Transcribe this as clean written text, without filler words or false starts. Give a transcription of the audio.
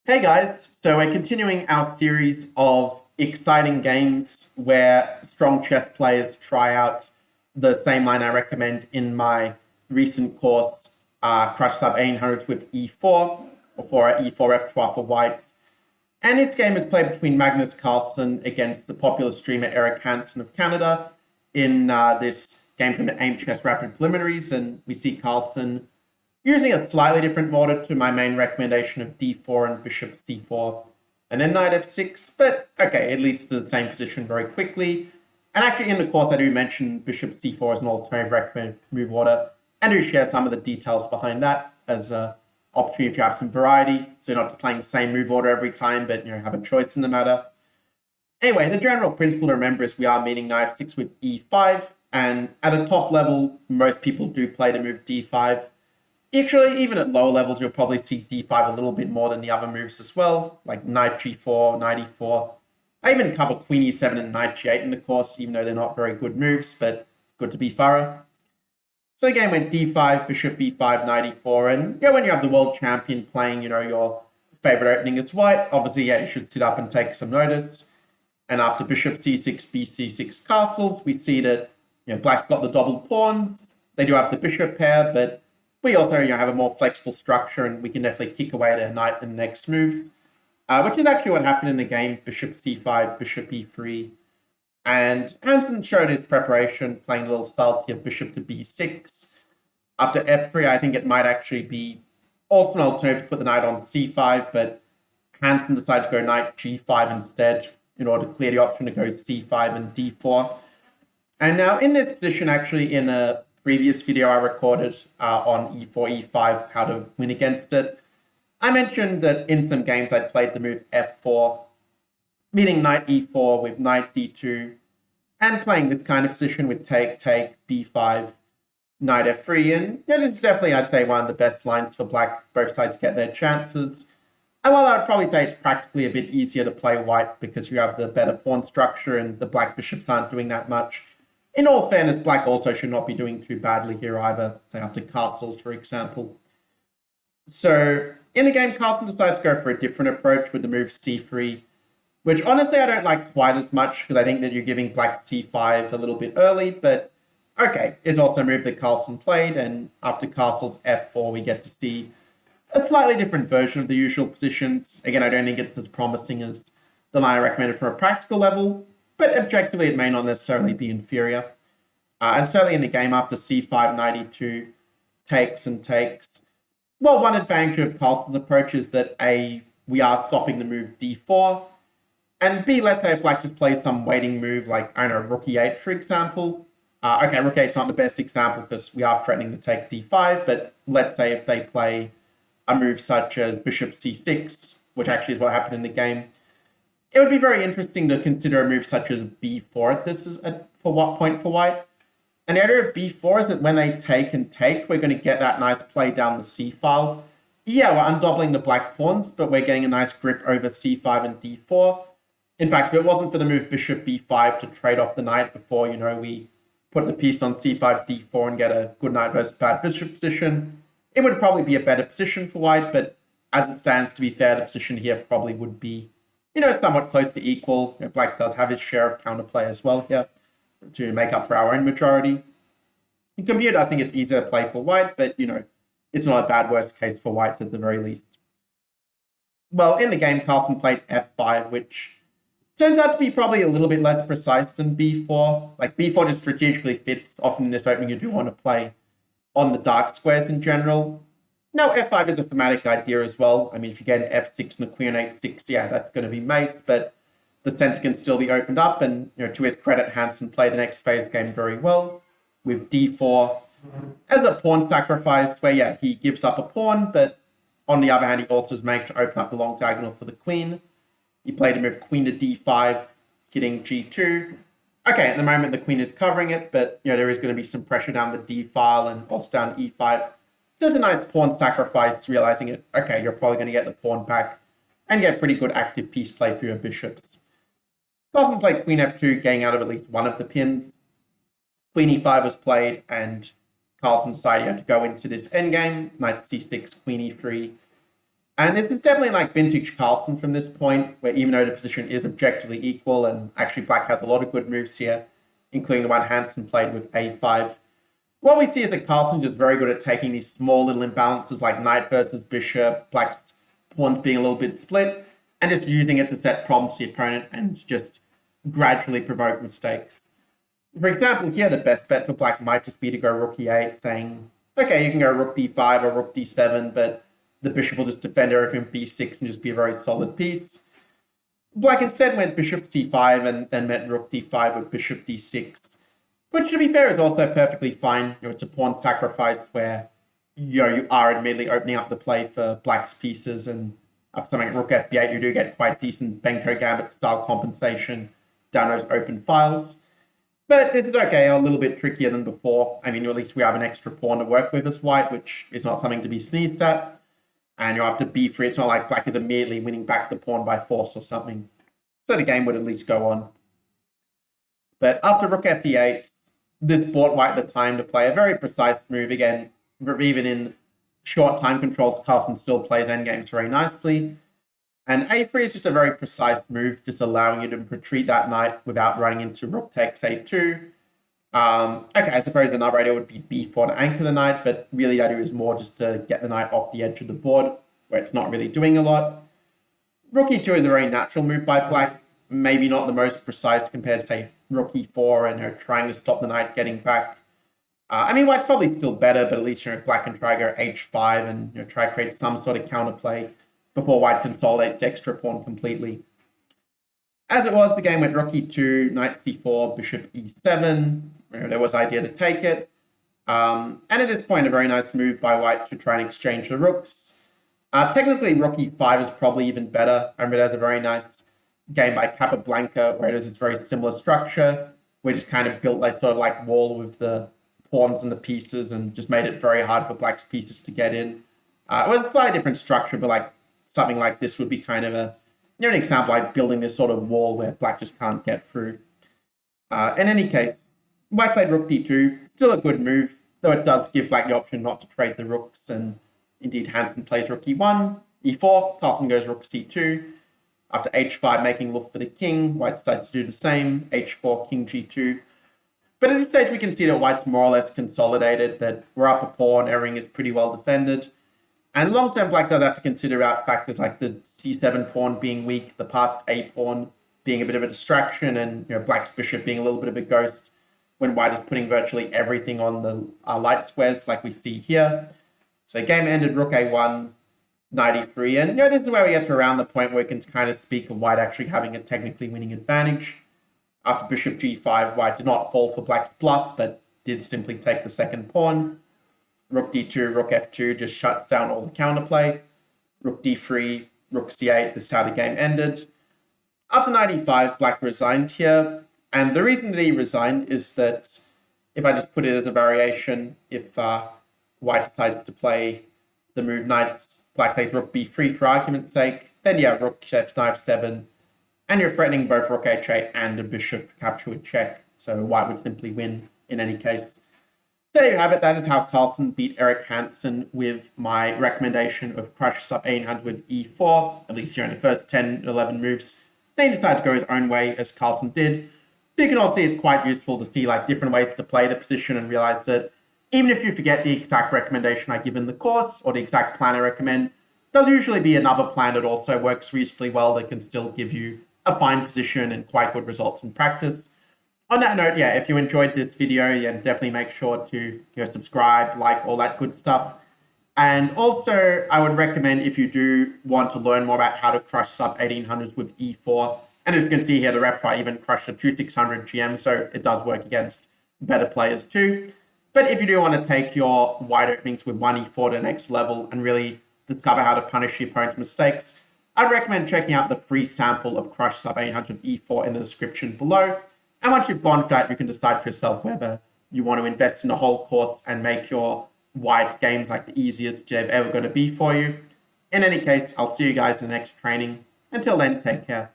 Hey guys, so we're continuing our series of exciting games where strong chess players try out the same line I recommend in my recent course, Crush Sub 1800 with e4, or for e4 repertoire for white. And this game is played between Magnus Carlsen against the popular streamer Eric Hansen of Canada in this game from the Aim Chess Rapid Preliminaries, and we see Carlsen using a slightly different order to my main recommendation of d4 and bishop c4, and then knight f6, but okay, it leads to the same position very quickly. And actually, in the course, I do mention bishop c4 as an alternative recommended move order, and do share some of the details behind that as an opportunity to have some variety, so you're not just playing the same move order every time, but have a choice in the matter. Anyway, the general principle to remember is we are meeting knight f6 with e5, and at a top level, most people do play the move d5. Actually, even at lower levels, you'll probably see d5 a little bit more than the other moves as well, like knight g4, knight e4. I even cover queen e7 and knight g8 in the course, even though they're not very good moves, but good to be thorough. So the game went d5, bishop b5, knight e4, and when you have the world champion playing, your favorite opening is white, obviously, you should sit up and take some notice. And after bishop c6, bc6 castles, we see that black's got the double pawns. They do have the bishop pair, but we also have a more flexible structure, and we can definitely kick away at a knight in the next moves, which is actually what happened in the game. Bishop c5, bishop e3, and Hansen showed his preparation, playing a little subtlety of bishop to b6. After f3, I think it might actually be also an alternative to put the knight on c5, but Hansen decided to go knight g5 instead in order to clear the option to go c5 and d4. And now in this position, actually, in a previous video I recorded on e4, e5, how to win against it, I mentioned that in some games I'd played the move f4, meaning knight e4 with knight d2, and playing this kind of position with take, b5, knight f3. And this is definitely, I'd say, one of the best lines for black, both sides get their chances. And while I would probably say it's practically a bit easier to play white because you have the better pawn structure and the black bishops aren't doing that much, in all fairness, black also should not be doing too badly here either, say after castles, for example. So in the game, Carlsen decides to go for a different approach with the move c3, which honestly I don't like quite as much because I think that you're giving black c5 a little bit early, but okay, it's also a move that Carlsen played, and after castles f4, we get to see a slightly different version of the usual positions. Again, I don't think it's as promising as the line I recommended from a practical level, but objectively it may not necessarily be inferior. And certainly in the game after c5, knight e2, takes and takes. Well, one advantage of Carlsen's approach is that A, we are stopping the move d4, and B, let's say if black just plays some waiting move like, I don't know, rook e8, for example. Okay, rook e8's not the best example because we are threatening to take d5, but let's say if they play a move such as bishop c6, which actually is what happened in the game, it would be very interesting to consider a move such as b4 at this for what point for white. And the idea of b4 is that when they take and take, we're going to get that nice play down the c file. Yeah, we're undoubling the black pawns, but we're getting a nice grip over c5 and d4. In fact, if it wasn't for the move bishop b5 to trade off the knight before, we put the piece on c5, d4 and get a good knight versus bad bishop position, it would probably be a better position for white, but as it stands, to be fair, the position here probably would be, somewhat close to equal. Black does have its share of counterplay as well here to make up for our own majority. In compute, I think it's easier to play for white, but, it's not a bad worst case for white at the very least. Well, in the game, Carlsen played f5, which turns out to be probably a little bit less precise than b4. Like, b4 just strategically fits often in this opening you do want to play on the dark squares in general. Now, f5 is a thematic idea as well. I mean, if you get an f6 and a queen on h6, yeah, that's going to be mate, but the center can still be opened up. And, to his credit, Hansen played the next phase game very well with d4 as a pawn sacrifice, where, yeah, he gives up a pawn, but on the other hand, he also has managed to open up the long diagonal for the queen. He played a move queen to d5, hitting g2. Okay, at the moment, the queen is covering it, but, there is going to be some pressure down the d file and also down e5. So it's a nice pawn sacrifice, realizing it, okay, you're probably going to get the pawn back and get pretty good active piece play for your bishops. Carlsen played queen f2, getting out of at least one of the pins. Queen e5 was played, and Carlsen decided he had to go into this endgame, knight c6, queen e3. And this is definitely like vintage Carlsen from this point, where even though the position is objectively equal, and actually black has a lot of good moves here, including the one Hansen played with a5, what we see is that Carlsen's just very good at taking these small little imbalances like knight versus bishop, black's pawns being a little bit split, and just using it to set problems to the opponent and just gradually provoke mistakes. For example, here the best bet for black might just be to go rook e8, saying, okay, you can go rook d5 or rook d7, but the bishop will just defend everything with b6 and just be a very solid piece. Black instead went bishop c5 and then met rook d5 with bishop d6, which, to be fair, is also perfectly fine. It's a pawn sacrifice where you are admittedly opening up the play for black's pieces, and after something like rook f8, you do get quite decent Benko Gambit style compensation down those open files. But this is okay, a little bit trickier than before. I mean, at least we have an extra pawn to work with as white, which is not something to be sneezed at. And you have to b3. It's not like black is immediately winning back the pawn by force or something. So the game would at least go on. But after rook f8, this bought white the time to play a very precise move. Again, even in short time controls, Carlsen still plays endgames very nicely. And a3 is just a very precise move, just allowing you to retreat that knight without running into rook takes a2. Okay, I suppose another idea would be b4 to anchor the knight, but really the idea is more just to get the knight off the edge of the board, where it's not really doing a lot. Rook e2 is a very natural move by black, maybe not the most precise compared to, say, rook e4 and trying to stop the knight getting back. I mean, white's probably still better, but at least black can try to go h5 and try to create some sort of counterplay before white consolidates the extra pawn completely. As it was, the game went rook e2, knight c4, bishop e7. There was idea to take it. And at this point, a very nice move by white to try and exchange the rooks. Technically, rook e5 is probably even better. I remember there's a very nice game by Capablanca where it is this very similar structure. We just kind of built like sort of like wall with the pawns and the pieces and just made it very hard for black's pieces to get in. It was a slightly different structure, but like something like this would be kind of an example like building this sort of wall where black just can't get through. In any case, white played rook d2, still a good move, though it does give black the option not to trade the rooks, and indeed Hansen plays rook e1, e4, Carlsen goes rook c2. After h5 making look for the king, white decides to do the same, h4, king g2. But at this stage we can see that white's more or less consolidated, that we're up a pawn, everything is pretty well defended. And long-term black does have to consider out factors like the c7 pawn being weak, the passed a pawn being a bit of a distraction, and black's bishop being a little bit of a ghost when white is putting virtually everything on the light squares like we see here. So game ended rook a1, knight e3, and this is where we get to around the point where we can kind of speak of white actually having a technically winning advantage. After bishop g5, white did not fall for black's bluff, but did simply take the second pawn. Rook d2, rook f2 just shuts down all the counterplay. Rook d3, rook c8, this is how the game ended. After knight e5, black resigned here, and the reason that he resigned is that, if I just put it as a variation, if white decides to play the move black plays rook b3 for argument's sake, then rook f7, and you're threatening both rook h8 and a bishop capture with check, so white would simply win in any case. So there you have it. That is how Carlsen beat Eric Hansen with my recommendation of crush sub 1800 with e4, at least here in the first 10, 11 moves. Then he decided to go his own way, as Carlsen did. But you can also see it's quite useful to see like different ways to play the position and realize that even if you forget the exact recommendation I give in the course or the exact plan I recommend, there'll usually be another plan that also works reasonably well that can still give you a fine position and quite good results in practice. On that note, if you enjoyed this video, definitely make sure to subscribe, like, all that good stuff. And also, I would recommend if you do want to learn more about how to crush sub 1800s with e4, and as you can see here, the repertoire even crushed a 2600 GM, so it does work against better players too. But if you do want to take your wide openings with 1e4 to the next level and really discover how to punish your opponent's mistakes, I'd recommend checking out the free sample of crush sub 800 e4 in the description below. And once you've gone through that, you can decide for yourself whether you want to invest in the whole course and make your white games like the easiest they're ever going to be for you. In any case, I'll see you guys in the next training. Until then, take care.